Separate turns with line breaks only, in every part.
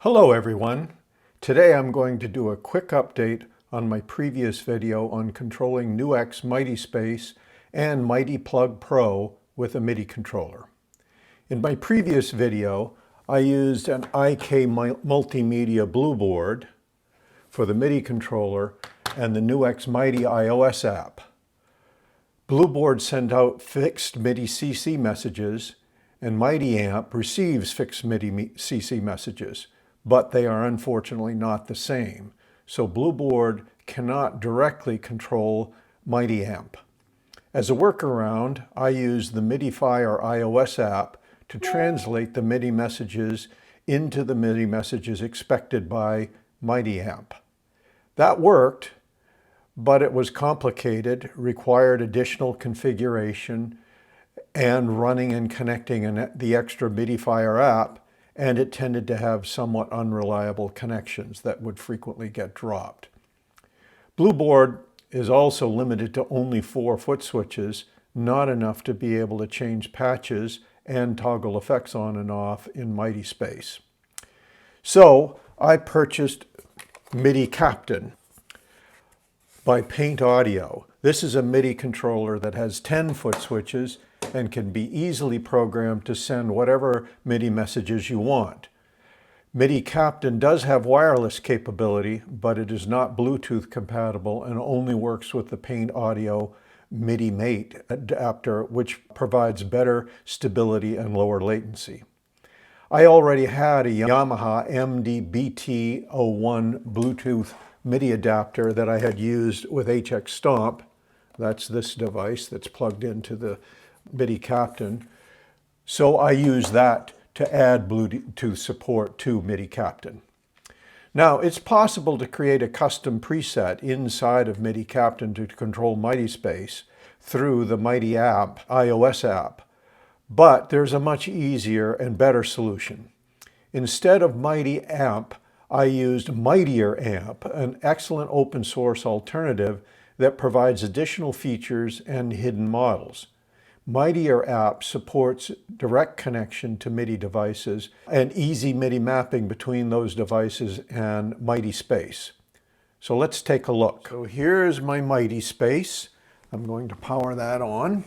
Hello everyone. Today I'm going to do a quick update on my previous video on controlling NUX Mighty Space and Mighty Plug Pro with a MIDI controller. In my previous video, I used an IK Multimedia Blue Board for the MIDI controller and the NUX Mighty iOS app. Blue Board sent out fixed MIDI CC messages and Mighty Amp receives fixed MIDI CC messages, but they are unfortunately not the same. So Blue Board cannot directly control Mighty Amp. As a workaround, I use the MIDIfier iOS app to translate the MIDI messages into the MIDI messages expected by Mighty Amp. That worked, but it was complicated, required additional configuration and running and connecting the extra MIDIfier app, and it tended to have somewhat unreliable connections that would frequently get dropped. Blue Board is also limited to only 4 foot switches, not enough to be able to change patches and toggle effects on and off in Mighty Space. So I purchased MIDI Captain by Paint Audio. This is a MIDI controller that has 10 foot switches and can be easily programmed to send whatever MIDI messages you want. MIDI Captain does have wireless capability, but it is not Bluetooth compatible and only works with the Paint Audio MIDI Mate adapter, which provides better stability and lower latency. I already had a Yamaha MD-BT01 Bluetooth MIDI adapter that I had used with HX Stomp. That's this device that's plugged into the MIDI Captain. So I use that to add Bluetooth support to MIDI Captain. Now, it's possible to create a custom preset inside of MIDI Captain to control Mighty Space through the Mighty Amp iOS app, but there's a much easier and better solution. Instead of Mighty Amp, I used Mightier Amp, an excellent open source alternative that provides additional features and hidden models. Mightier app supports direct connection to MIDI devices and easy MIDI mapping between those devices and Mighty Space. So let's take a look. So here's my Mighty Space. I'm going to power that on.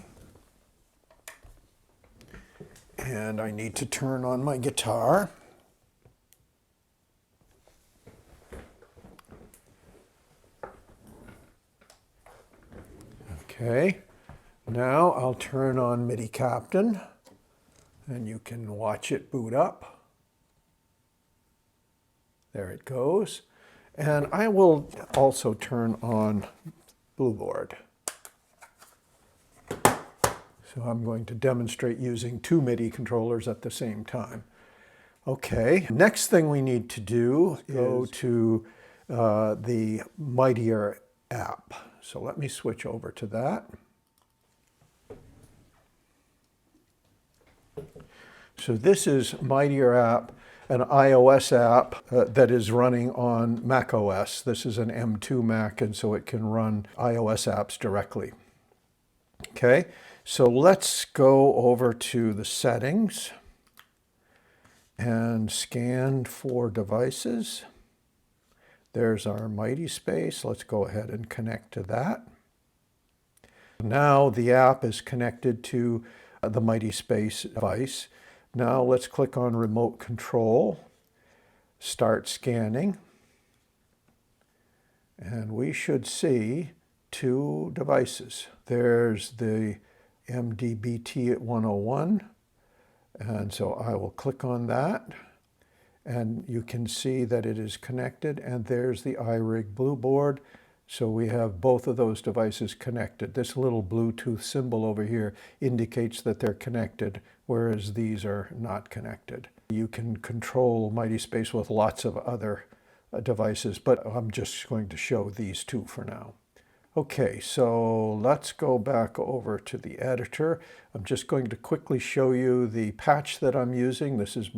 And I need to turn on my guitar. Okay. Now I'll turn on MIDI Captain and you can watch it boot up. There it goes. And I will also turn on Blue Board. So I'm going to demonstrate using 2 MIDI controllers at the same time. Okay, next thing we need to do is go to the Mightier app. So let me switch over to that. So this is Mightier app, an iOS app that is running on Mac OS. This is an M2 Mac, and so it can run iOS apps directly. Okay, so let's go over to the settings and scan for devices. There's our Mighty Space. Let's go ahead and connect to that. Now the app is connected to the Mighty Space device. Now let's click on Remote Control, start scanning, and we should see 2 devices. There's the MD-BT101, and so I will click on that, and you can see that it is connected, and there's the iRig Blue Board. So we have both of those devices connected. This little Bluetooth symbol over here indicates that they're connected, whereas these are not connected. You can control Mighty Space with lots of other devices, but I'm just going to show these 2 for now. Okay, so let's go back over to the editor. I'm just going to quickly show you the patch that I'm using. This is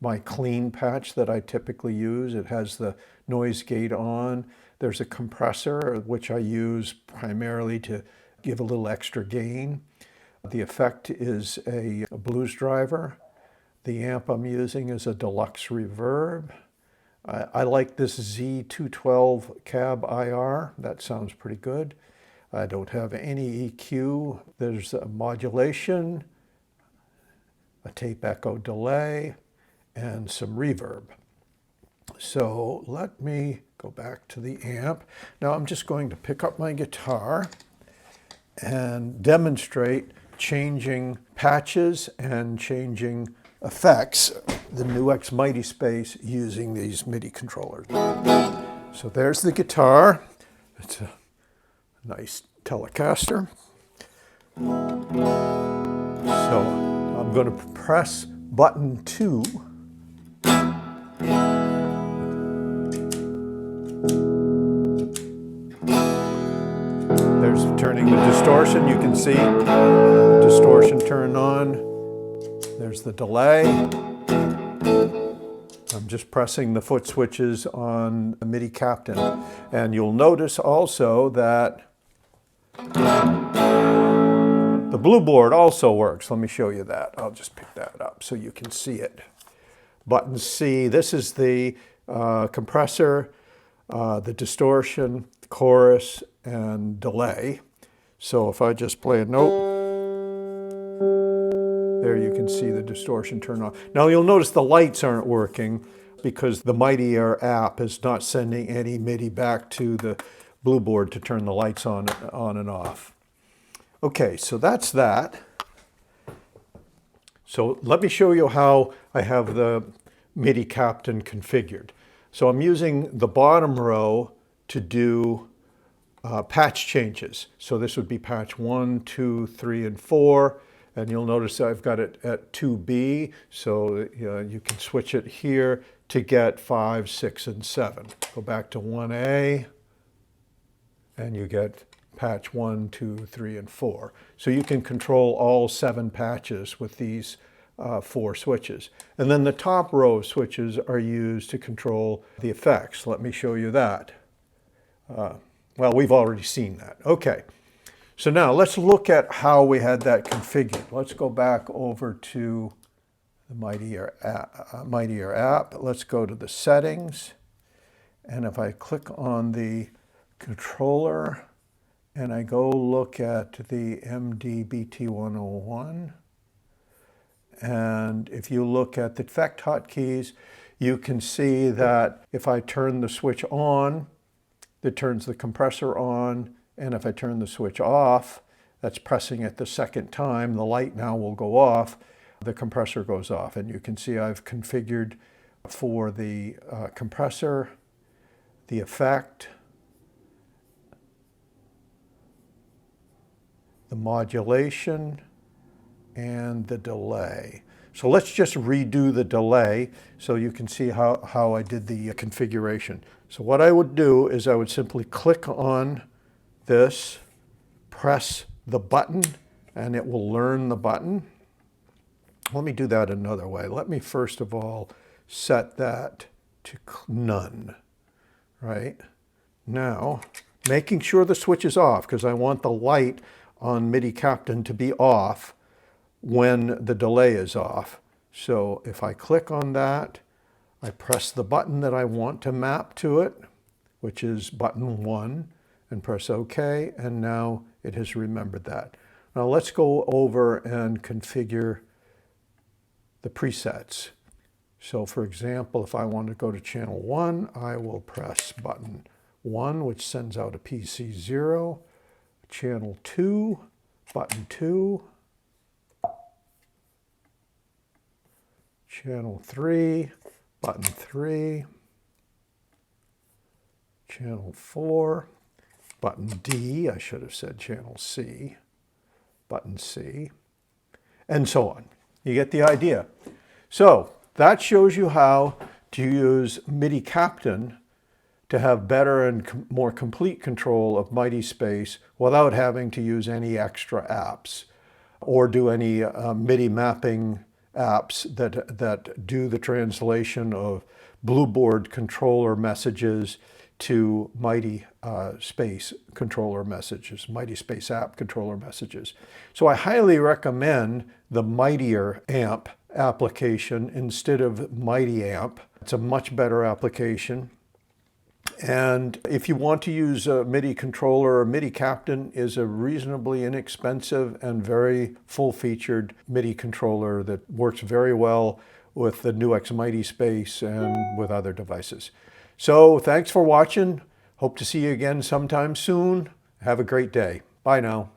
my clean patch that I typically use. It has the noise gate on. There's a compressor, which I use primarily to give a little extra gain. The effect is a blues driver. The amp I'm using is a deluxe reverb. I like this Z212 cab IR. That sounds pretty good. I don't have any EQ. There's a modulation, a tape echo delay, and some reverb. So let me go back to the amp. Now I'm just going to pick up my guitar and demonstrate changing patches and changing effects, the NUX Mighty Space, using these MIDI controllers. So there's the guitar. It's a nice Telecaster. So I'm going to press button 2. There's turning the distortion. You can see the distortion turned on. There's the delay. I'm just pressing the foot switches on the MIDI Captain. And you'll notice also that the blue board also works. Let me show you that. I'll just pick that up so you can see it. Button C, this is the compressor, the distortion, chorus, and delay. So if I just play a note, there you can see the distortion turn on. Now you'll notice the lights aren't working because the Mightier app is not sending any MIDI back to the blue board to turn the lights on and off. Okay, so that's that. So let me show you how I have the MIDI Captain configured. So I'm using the bottom row to do patch changes. So this would be patch 1, 2, 3, and 4. And you'll notice I've got it at 2B. So you can switch it here to get 5, 6, and 7. Go back to 1A, and you get patch 1, 2, 3, and 4. So you can control all 7 patches with these 4 switches. And then the top row of switches are used to control the effects. Let me show you that. Well, we've already seen that. Okay, so now let's look at how we had that configured. Let's go back over to the Mightier app. Let's go to the settings. And if I click on the controller and I go look at the MDBT101, and if you look at the effect hotkeys, you can see that if I turn the switch on, it turns the compressor on, and if I turn the switch off, that's pressing it the second time, the light now will go off, the compressor goes off. And you can see I've configured for the compressor, the effect, the modulation, and the delay. So let's just redo the delay so you can see how I did the configuration. So what I would do is I would simply click on this, press the button, and it will learn the button. Let me do that another way. Let me first of all set that to none, right? Now, making sure the switch is off because I want the light on MIDI Captain to be off when the delay is off. So if I click on that, I press the button that I want to map to it, which is button 1, and press OK, and now it has remembered that. Now let's go over and configure the presets. So for example, if I want to go to channel 1, I will press button 1, which sends out a PC0. Channel 2, button 2. Channel 3, button 3. Channel 4, button D. I should have said channel C, button C, and so on. You get the idea. So that shows you how to use MIDI Captain to have better and more complete control of Mighty Space without having to use any extra apps or do any MIDI mapping apps that do the translation of blue board controller messages to Mighty Space controller messages, Mighty Space app controller messages. So I highly recommend the Mightier amp application instead of Mighty Amp. It's a much better application. And if you want to use a MIDI controller, MIDI Captain is a reasonably inexpensive and very full-featured MIDI controller that works very well with the NUX Mighty Space and with other devices. So thanks for watching. Hope to see you again sometime soon. Have a great day. Bye now.